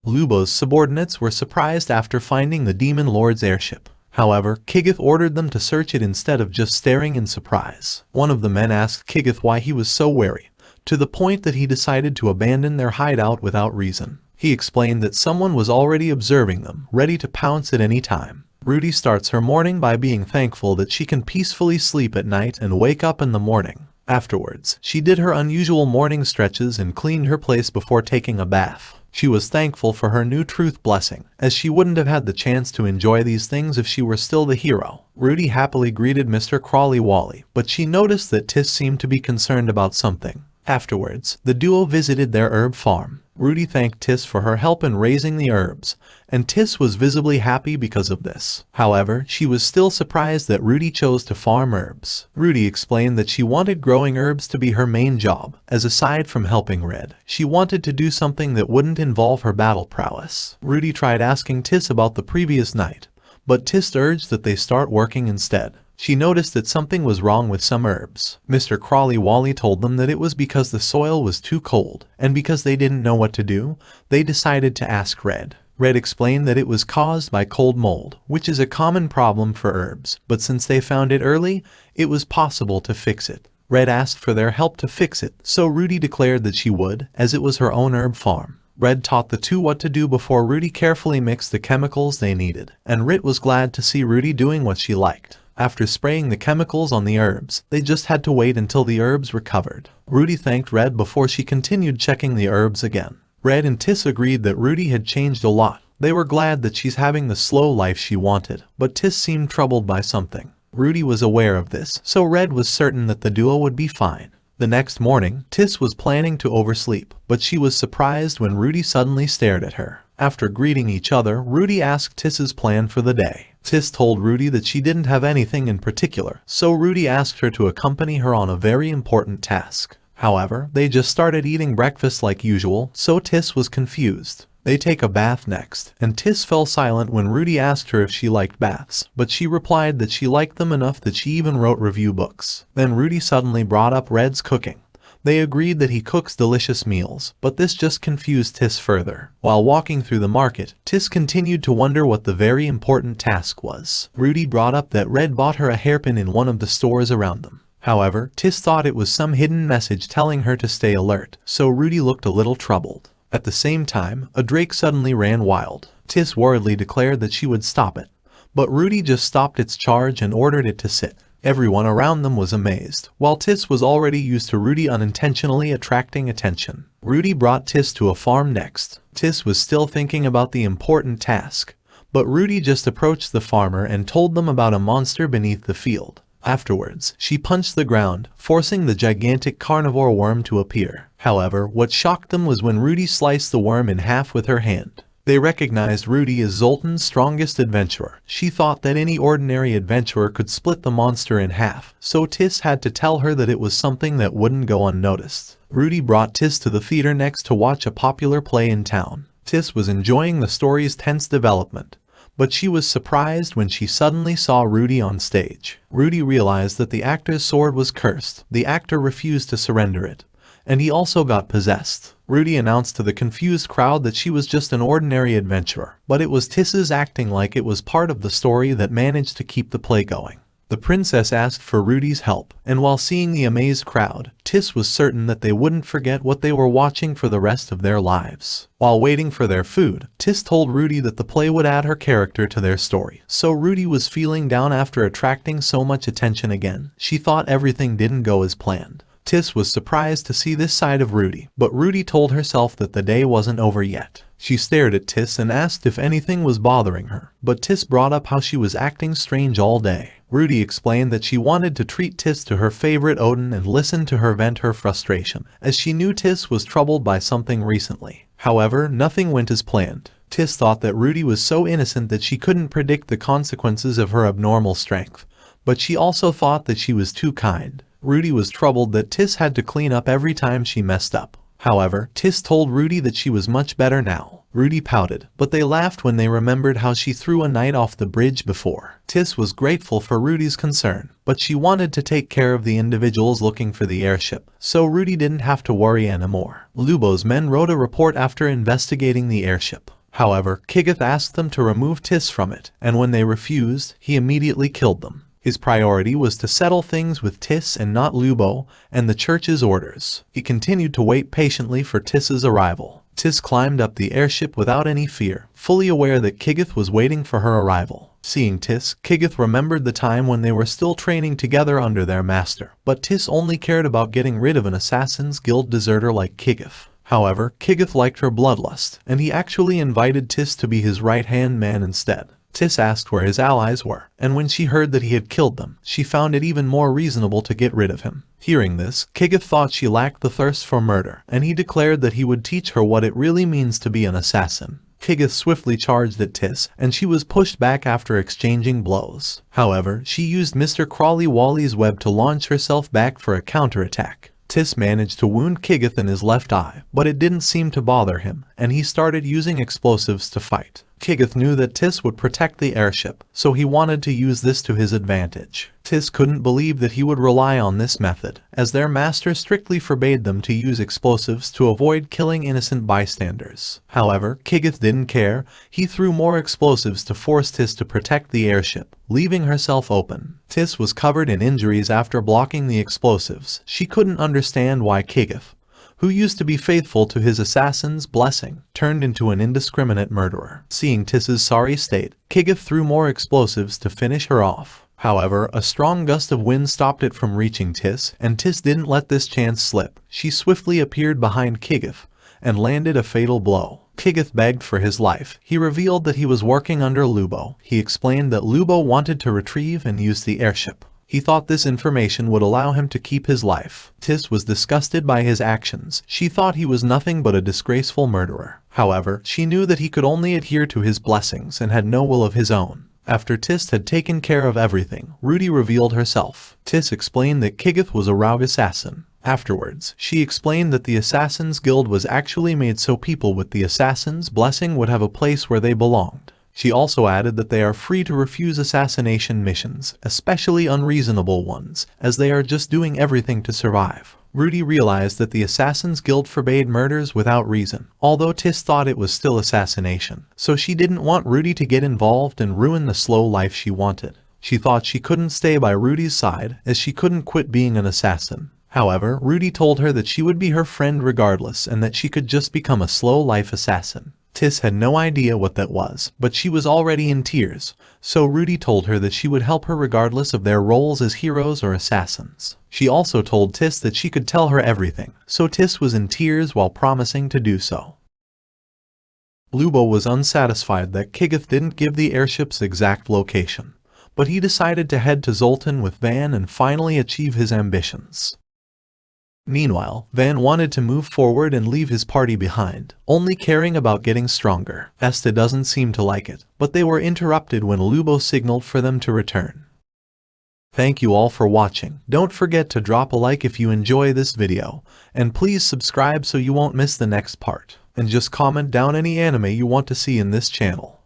Lubo's subordinates were surprised after finding the Demon Lord's airship. However, Kigith ordered them to search it instead of just staring in surprise. One of the men asked Kigith why he was so wary, to the point that he decided to abandon their hideout without reason. He explained that someone was already observing them, ready to pounce at any time. Rudy starts her morning by being thankful that she can peacefully sleep at night and wake up in the morning. Afterwards, she did her unusual morning stretches and cleaned her place before taking a bath. She was thankful for her new truth blessing, as she wouldn't have had the chance to enjoy these things if she were still the hero. Rudy happily greeted Mr. Crawley Wally, but she noticed that Tiss seemed to be concerned about something. Afterwards, the duo visited their herb farm. Rudy thanked Tiss for her help in raising the herbs, and Tiss was visibly happy because of this. However, she was still surprised that Rudy chose to farm herbs. Rudy explained that she wanted growing herbs to be her main job, as aside from helping Red, she wanted to do something that wouldn't involve her battle prowess. Rudy tried asking Tiss about the previous night, but Tiss urged that they start working instead. She noticed that something was wrong with some herbs. Mr. Crawley Wally told them that it was because the soil was too cold, and because they didn't know what to do, they decided to ask Red. Red explained that it was caused by cold mold, which is a common problem for herbs, but since they found it early, it was possible to fix it. Red asked for their help to fix it, so Rudy declared that she would, as it was her own herb farm. Red taught the two what to do before Rudy carefully mixed the chemicals they needed, and Rit was glad to see Rudy doing what she liked. After spraying the chemicals on the herbs, they just had to wait until the herbs recovered. Rudy thanked Red before she continued checking the herbs again. Red and Tiss agreed that Rudy had changed a lot. They were glad that she's having the slow life she wanted, but Tiss seemed troubled by something. Rudy was aware of this, so Red was certain that the duo would be fine. The next morning, Tiss was planning to oversleep, but she was surprised when Rudy suddenly stared at her. After greeting each other, Rudy asked Tiss's plan for the day. Tiss told Rudy that she didn't have anything in particular, so Rudy asked her to accompany her on a very important task. However, they just started eating breakfast like usual, so Tiss was confused. They take a bath next, and Tiss fell silent when Rudy asked her if she liked baths, but she replied that she liked them enough that she even wrote review books. Then Rudy suddenly brought up Red's cooking. They agreed that he cooks delicious meals, but this just confused Tiss further. While walking through the market, Tiss continued to wonder what the very important task was. Rudy brought up that Red bought her a hairpin in one of the stores around them. However, Tiss thought it was some hidden message telling her to stay alert, so Rudy looked a little troubled. At the same time, a drake suddenly ran wild. Tiss worriedly declared that she would stop it, but Rudy just stopped its charge and ordered it to sit. Everyone around them was amazed, while Tiss was already used to Rudy unintentionally attracting attention. Rudy brought Tiss to a farm next. Tiss was still thinking about the important task, but Rudy just approached the farmer and told them about a monster beneath the field. Afterwards, she punched the ground, forcing the gigantic carnivore worm to appear. However, what shocked them was when Rudy sliced the worm in half with her hand. They recognized Rudy as Zoltan's strongest adventurer. She thought that any ordinary adventurer could split the monster in half, so Tiss had to tell her that it was something that wouldn't go unnoticed. Rudy brought Tiss to the theater next to watch a popular play in town. Tiss was enjoying the story's tense development, but she was surprised when she suddenly saw Rudy on stage. Rudy realized that the actor's sword was cursed. The actor refused to surrender it, and he also got possessed. Rudy announced to the confused crowd that she was just an ordinary adventurer, but it was Tiss's acting like it was part of the story that managed to keep the play going. The princess asked for Rudy's help, and while seeing the amazed crowd, Tiss was certain that they wouldn't forget what they were watching for the rest of their lives. While waiting for their food, Tiss told Rudy that the play would add her character to their story. So Rudy was feeling down after attracting so much attention again. She thought everything didn't go as planned. Tiss was surprised to see this side of Rudy, but Rudy told herself that the day wasn't over yet. She stared at Tiss and asked if anything was bothering her, but Tiss brought up how she was acting strange all day. Rudy explained that she wanted to treat Tiss to her favorite Odin and listen to her vent her frustration, as she knew Tiss was troubled by something recently. However, nothing went as planned. Tiss thought that Rudy was so innocent that she couldn't predict the consequences of her abnormal strength, but she also thought that she was too kind. Rudy was troubled that Tiss had to clean up every time she messed up. However, Tiss told Rudy that she was much better now. Rudy pouted, but they laughed when they remembered how she threw a knight off the bridge before. Tis was grateful for Rudy's concern, but she wanted to take care of the individuals looking for the airship, so Rudy didn't have to worry anymore. Lubo's men wrote a report after investigating the airship. However, Kigith asked them to remove Tis from it, and when they refused, he immediately killed them. His priority was to settle things with Tis and not Lubo and the church's orders. He continued to wait patiently for Tis's arrival. Tis climbed up the airship without any fear, fully aware that Kigith was waiting for her arrival. Seeing Tis, Kigith remembered the time when they were still training together under their master, but Tis only cared about getting rid of an Assassin's Guild deserter like Kigith. However, Kigith liked her bloodlust, and he actually invited Tis to be his right-hand man instead. Tis asked where his allies were, and when she heard that he had killed them, she found it even more reasonable to get rid of him. Hearing this, Kigith thought she lacked the thirst for murder, and he declared that he would teach her what it really means to be an assassin. Kigith swiftly charged at Tis, and she was pushed back after exchanging blows. However, she used Mr. Crawley Wally's web to launch herself back for a counterattack. Tis managed to wound Kigith in his left eye, but it didn't seem to bother him, and he started using explosives to fight. Kigith knew that Tis would protect the airship, so he wanted to use this to his advantage. Tis couldn't believe that he would rely on this method, as their master strictly forbade them to use explosives to avoid killing innocent bystanders. However, Kigith didn't care. He threw more explosives to force Tis to protect the airship, leaving herself open. Tis was covered in injuries after blocking the explosives. She couldn't understand why Kigith, who used to be faithful to his assassin's blessing, turned into an indiscriminate murderer. Seeing Tis's sorry state, Kigith threw more explosives to finish her off. However, a strong gust of wind stopped it from reaching Tis, and Tis didn't let this chance slip. She swiftly appeared behind Kigith and landed a fatal blow. Kigith begged for his life. He revealed that he was working under Lubo. He explained that Lubo wanted to retrieve and use the airship. He thought this information would allow him to keep his life. Tis was disgusted by his actions. She thought he was nothing but a disgraceful murderer. However, she knew that he could only adhere to his blessings and had no will of his own. After Tis had taken care of everything, Rudy revealed herself. Tis explained that Kigith was a rogue assassin. Afterwards, she explained that the Assassin's Guild was actually made so people with the Assassin's blessing would have a place where they belonged. She also added that they are free to refuse assassination missions, especially unreasonable ones, as they are just doing everything to survive. Rudy realized that the Assassin's Guild forbade murders without reason, although Tis thought it was still assassination, so she didn't want Rudy to get involved and ruin the slow life she wanted. She thought she couldn't stay by Rudy's side, as she couldn't quit being an assassin. However, Rudy told her that she would be her friend regardless and that she could just become a slow life assassin. Tis had no idea what that was, but she was already in tears, so Rudy told her that she would help her regardless of their roles as heroes or assassins. She also told Tis that she could tell her everything, so Tis was in tears while promising to do so. Lubo was unsatisfied that Kigith didn't give the airship's exact location, but he decided to head to Zoltan with Van and finally achieve his ambitions. Meanwhile, Van wanted to move forward and leave his party behind, only caring about getting stronger. Esta doesn't seem to like it, but they were interrupted when Lubo signaled for them to return. Thank you all for watching. Don't forget to drop a like if you enjoy this video, and please subscribe so you won't miss the next part. And just comment down any anime you want to see in this channel.